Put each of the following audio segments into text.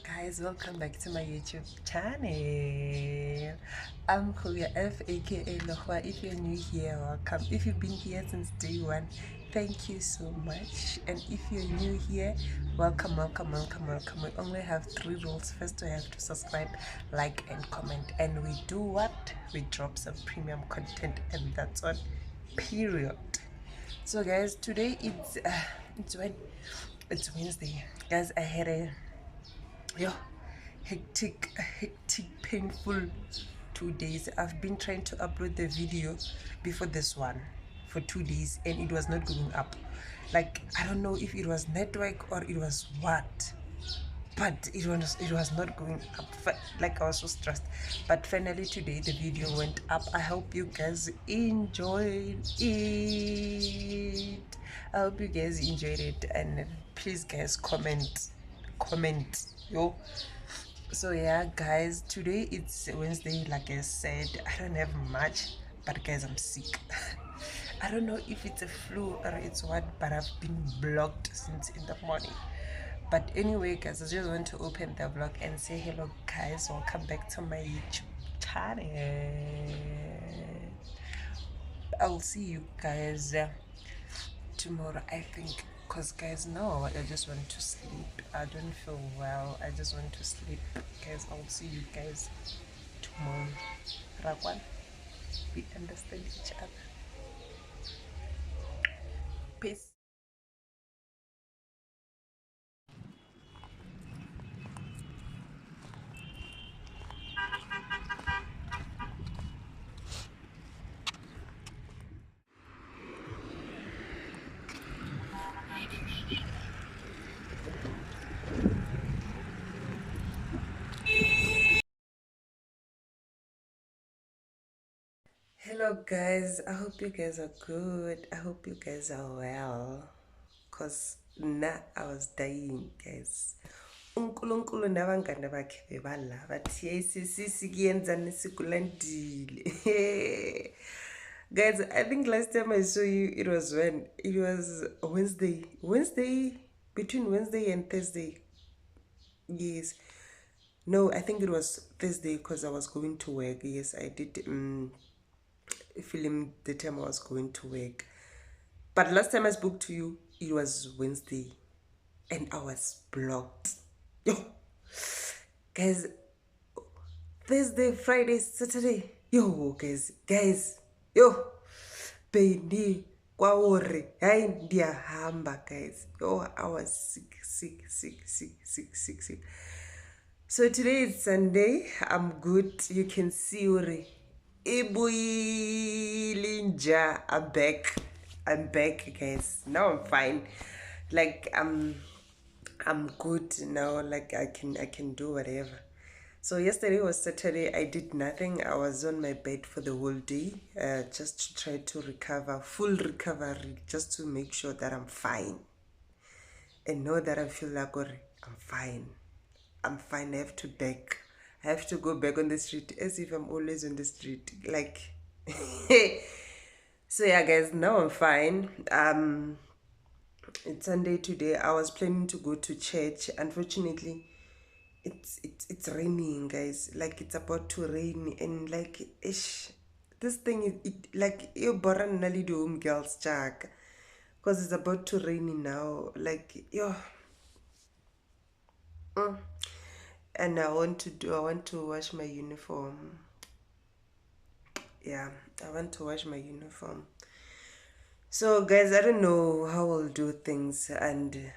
guys, welcome back to my YouTube channel. I'm Kuya F, aka Lohwa. If you're new here, welcome. If you've been here since day one, thank you so much. And if you're new here, welcome. We only have 3 rules. First, we have to subscribe, like, and comment. And we do what? We drop some premium content, and that's on period. So guys, today it's Wednesday. Guys, I had a hectic, painful 2 days. I've been trying to upload the video before this one for 2 days and it was not going up. Like, I don't know if it was network or it was what, but it was not going up. Like, I was so stressed, but finally today the video went up. I hope you guys enjoyed it. I hope you guys enjoyed it, and please guys comment yo. So yeah guys, today it's Wednesday. Like I said, I don't have much, but guys, I'm sick. I don't know if it's a flu or it's what, but I've been blocked since in the morning. But anyway guys, I just want to open the vlog and say hello guys, welcome back to my YouTube channel. I'll see you guys tomorrow, I think, because guys, now I just want to sleep. I don't feel well, I just want to sleep. Guys, I'll see you guys tomorrow. Rakwan, we understand each other. Peace. Hello guys, I hope you guys are good. I hope you guys are well, cause I was dying guys. Unkulunkulu nabangani bakhe bebala bathi yayisisi kuyenza nisikulandile. Guys, I think last time I saw you, it was Wednesday, between Wednesday and Thursday. Yes, no, I think it was Thursday because I was going to work. Yes, I did film the time I was going to work, but last time I spoke to you, it was Wednesday and I was blocked. Yo guys, Thursday, Friday, Saturday, yo guys, yo baby kwaore hayi ndiyahamba guys. Yo, I was sick. So today is Sunday. I'm good. You can see Uri Ibuilinja. I'm back guys. Now I'm fine. Like I'm good now. Like I can do whatever. So yesterday was Saturday. I did nothing. I was on my bed for the whole day, just to try to recover, full recovery, just to make sure that I'm fine and know that I feel like I'm fine. I have to go back on the street as if I'm always on the street. Like, so yeah guys, now I'm fine. It's Sunday today. I was planning to go to church. Unfortunately, it's raining guys. Like, it's about to rain, and like this thing is like you boran nali do girls jack, because it's about to rain now. Like, yo. And I want to wash my uniform. Yeah, I want to wash my uniform. So guys, I don't know how I'll do things, and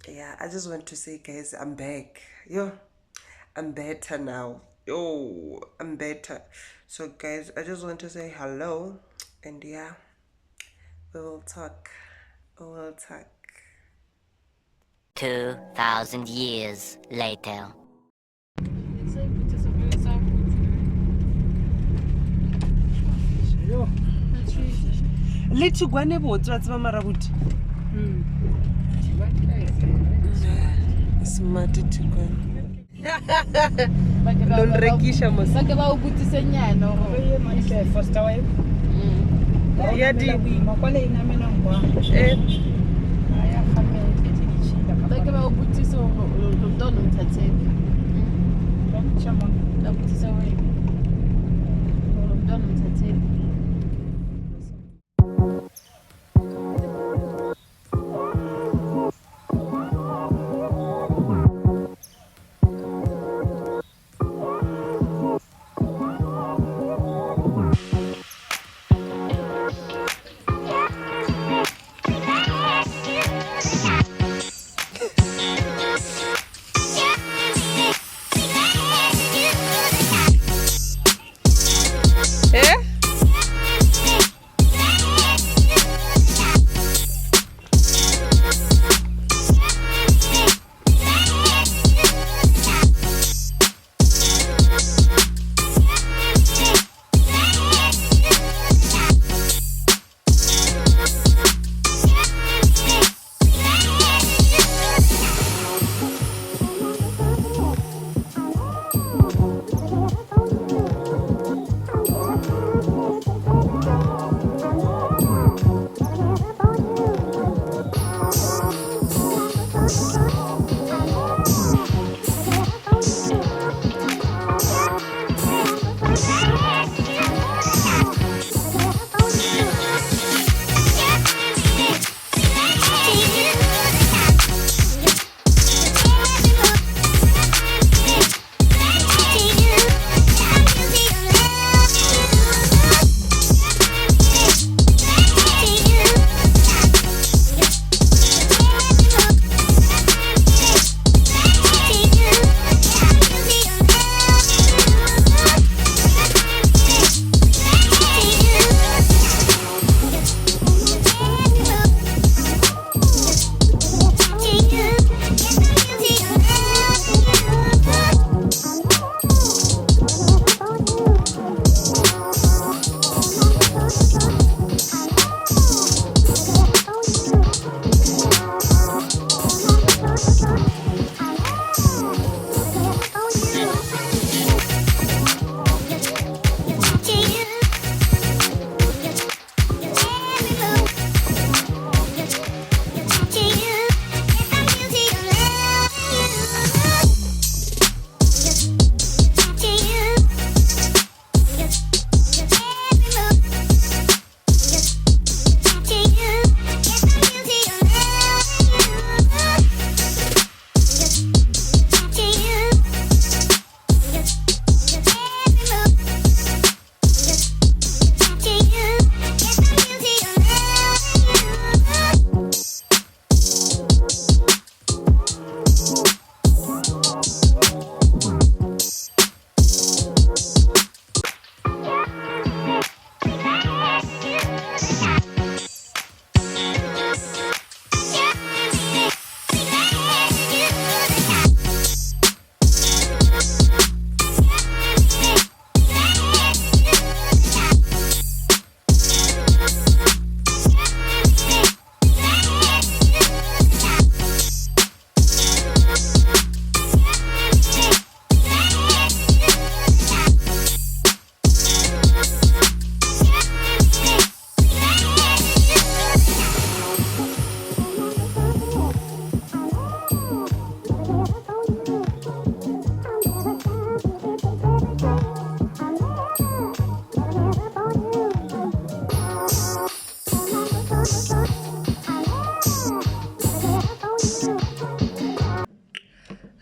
yeah, I just want to say guys, I'm back. Yo, I'm better now. Yo, I'm better. So guys, I just want to say hello, and yeah, we will talk. 2,000 years later. Let's go and watch what's Mama Rahoot. Smart to go. Don't rekisha mos. Bake ba ubutise nyana go ye manise first time. Ya di makwale ina mena ngwa. Aya family. Bake ba ubutise go lo mthatheni. Shamo, ndakutisa wewe. Lo mntwana mthatheni.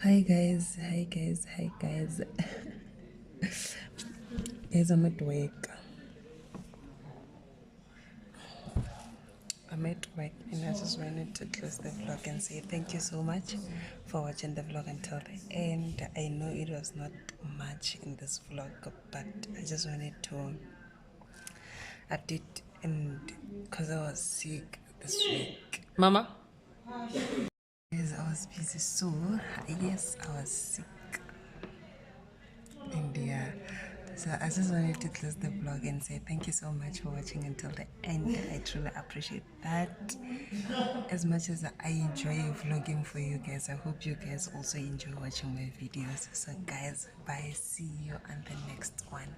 Hi guys. Guys, I'm at work. And I just wanted to close the vlog and say thank you so much for watching the vlog until the end. I know it was not much in this vlog, but I just wanted to update, and because I was sick this week. Mama? Yes, I was busy, so yes, I was sick. And yeah, so I just wanted to close the vlog and say thank you so much for watching until the end. I truly appreciate that. As much as I enjoy vlogging for you guys, I hope you guys also enjoy watching my videos. So guys, bye, see you on the next one.